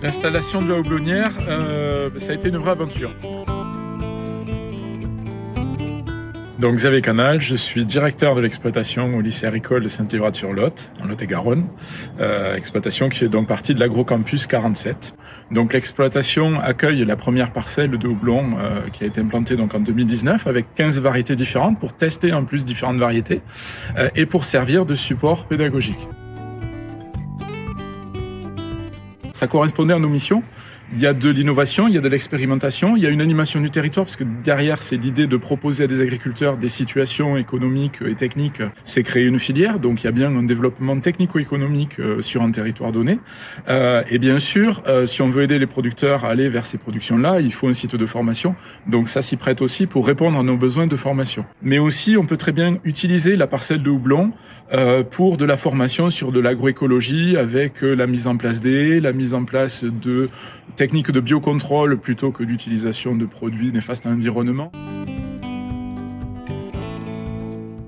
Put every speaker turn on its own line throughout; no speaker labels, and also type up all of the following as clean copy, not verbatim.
L'installation de la houblonnière, ça a été une vraie aventure. Donc Xavier Canal, je suis directeur de l'exploitation au lycée agricole de Sainte-Livrade-sur-Lot, en Lot-et-Garonne, exploitation qui est donc partie de l'agrocampus 47. Donc l'exploitation accueille la première parcelle de houblon qui a été implantée donc en 2019 avec 15 variétés différentes pour tester en plus différentes variétés et pour servir de support pédagogique. Ça correspondait à nos missions. Il y a de l'innovation, il y a de l'expérimentation, il y a une animation du territoire, parce que derrière, c'est l'idée de proposer à des agriculteurs des situations économiques et techniques, c'est créer une filière, donc il y a bien un développement technico-économique sur un territoire donné. Et bien sûr, si on veut aider les producteurs à aller vers ces productions-là, il faut un site de formation, donc ça s'y prête aussi pour répondre à nos besoins de formation. Mais aussi, on peut très bien utiliser la parcelle de houblon pour de la formation sur de l'agroécologie, avec la mise en place la mise en place de techniques de biocontrôle plutôt que d'utilisation de produits néfastes à l'environnement.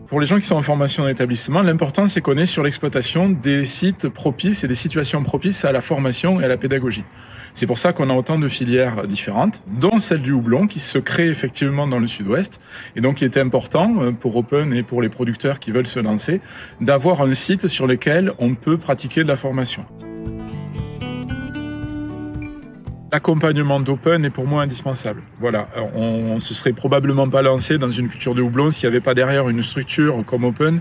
Pour les gens qui sont en formation en établissement, l'important c'est qu'on ait sur l'exploitation des sites propices et des situations propices à la formation et à la pédagogie. C'est pour ça qu'on a autant de filières différentes, dont celle du houblon qui se crée effectivement dans le sud-ouest. Et donc il était important pour Open et pour les producteurs qui veulent se lancer d'avoir un site sur lequel on peut pratiquer de la formation. L'accompagnement d'Open est pour moi indispensable. Voilà, on se serait probablement pas lancé dans une culture de houblon s'il n'y avait pas derrière une structure comme Open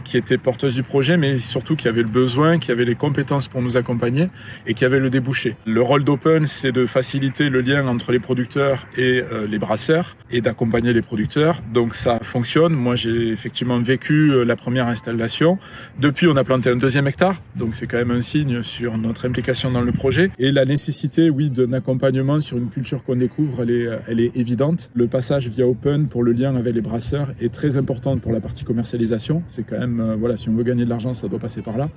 qui était porteuse du projet, mais surtout qui avait le besoin, qui avait les compétences pour nous accompagner et qui avait le débouché. Le rôle d'Open, c'est de faciliter le lien entre les producteurs et les brasseurs et d'accompagner les producteurs. Donc ça fonctionne. Moi, j'ai effectivement vécu la première installation. Depuis, on a planté un 2e hectare, donc c'est quand même un signe sur notre implication dans le projet et la nécessité, oui, d'un accompagnement sur une culture qu'on découvre, elle est évidente. Le passage via Open pour le lien avec les brasseurs est très important pour la partie commercialisation. C'est quand même, voilà, si on veut gagner de l'argent, ça doit passer par là.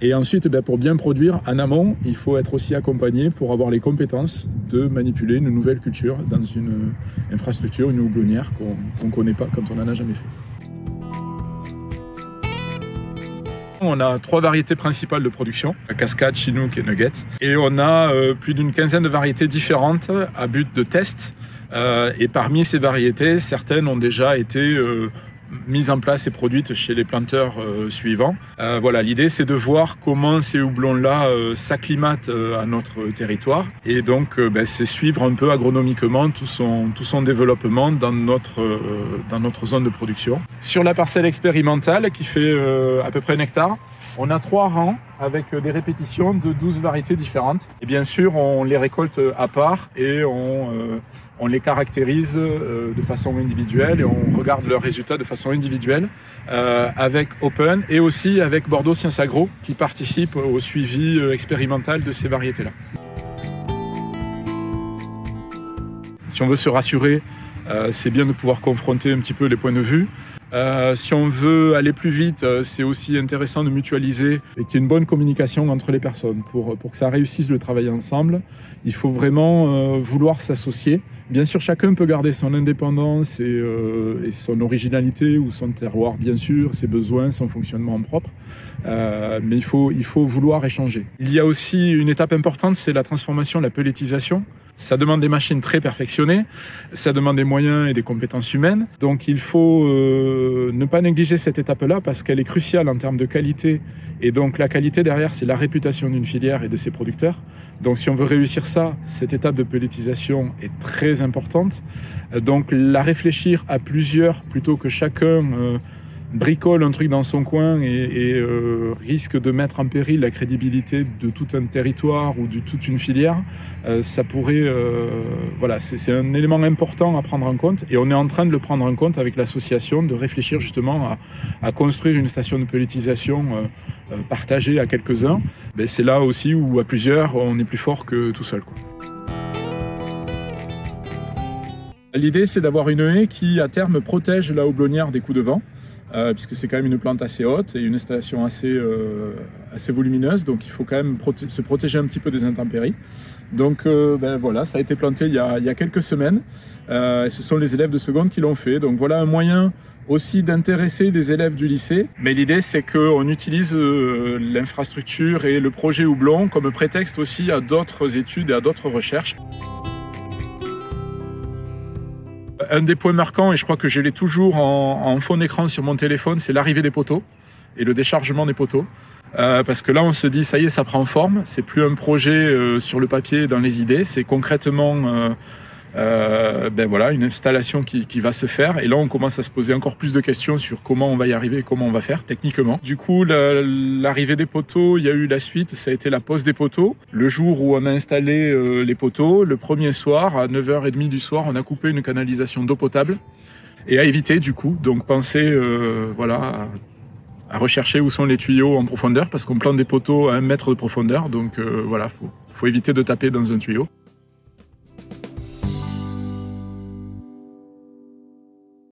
Et ensuite, pour bien produire, en amont, il faut être aussi accompagné pour avoir les compétences de manipuler une nouvelle culture dans une infrastructure, une houblonnière qu'on ne connaît pas quand on n'en a jamais fait. On a 3 variétés principales de production, Cascade, Chinook et Nuggets. Et on a plus d'une quinzaine de variétés différentes à but de test. Et parmi ces variétés, certaines ont déjà été mises en place et produites chez les planteurs suivants. Voilà, l'idée c'est de voir comment ces houblons-là s'acclimatent à notre territoire. Et donc c'est suivre un peu agronomiquement tout son développement dans notre zone de production. Sur la parcelle expérimentale qui fait à peu près 1 hectare, on a 3 rangs avec des répétitions de 12 variétés différentes. Et bien sûr, on les récolte à part et on les caractérise de façon individuelle et on regarde leurs résultats de façon individuelle avec Open et aussi avec Bordeaux Sciences Agro qui participe au suivi expérimental de ces variétés-là. Si on veut se rassurer, c'est bien de pouvoir confronter un petit peu les points de vue. Si on veut aller plus vite, c'est aussi intéressant de mutualiser et qu'il y ait une bonne communication entre les personnes. Pour que ça réussisse de travailler ensemble, il faut vraiment vouloir s'associer. Bien sûr, chacun peut garder son indépendance et son originalité ou son terroir, bien sûr, ses besoins, son fonctionnement propre. Mais il faut vouloir échanger. Il y a aussi une étape importante, c'est la transformation, la pelletisation. Ça demande des machines très perfectionnées, ça demande des moyens et des compétences humaines. Donc il faut ne pas négliger cette étape-là parce qu'elle est cruciale en termes de qualité. Et donc la qualité derrière, c'est la réputation d'une filière et de ses producteurs. Donc si on veut réussir ça, cette étape de pelletisation est très importante. Donc la réfléchir à plusieurs plutôt que chacun bricole un truc dans son coin et risque de mettre en péril la crédibilité de tout un territoire ou de toute une filière, ça pourrait... voilà, c'est un élément important à prendre en compte et on est en train de le prendre en compte avec l'association, de réfléchir justement à construire une station de pelletisation partagée à quelques-uns. C'est là aussi où à plusieurs, on est plus fort que tout seul, quoi. L'idée, c'est d'avoir une haie qui, à terme, protège la houblonnière des coups de vent. Puisque c'est quand même une plante assez haute et une installation assez assez volumineuse, donc il faut quand même se protéger un petit peu des intempéries. Donc voilà, ça a été planté il y a quelques semaines. Ce sont les élèves de seconde qui l'ont fait. Donc voilà un moyen aussi d'intéresser les élèves du lycée. Mais l'idée, c'est qu'on utilise l'infrastructure et le projet Houblon comme prétexte aussi à d'autres études et à d'autres recherches. Un des points marquants, et je crois que je l'ai toujours en fond d'écran sur mon téléphone, c'est l'arrivée des poteaux et le déchargement des poteaux. Parce que là, on se dit, ça y est, ça prend forme. C'est plus un projet sur le papier, dans les idées. C'est concrètement voilà, une installation qui va se faire. Et là, on commence à se poser encore plus de questions sur comment on va y arriver et comment on va faire techniquement. Du coup, l'arrivée des poteaux, il y a eu la suite. Ça a été la pose des poteaux. Le jour où on a installé les poteaux, le premier soir, à 9h30 du soir, on a coupé une canalisation d'eau potable. Et à éviter, du coup. Donc, penser, à rechercher où sont les tuyaux en profondeur, parce qu'on plante des poteaux à 1 mètre de profondeur. Donc, faut éviter de taper dans un tuyau.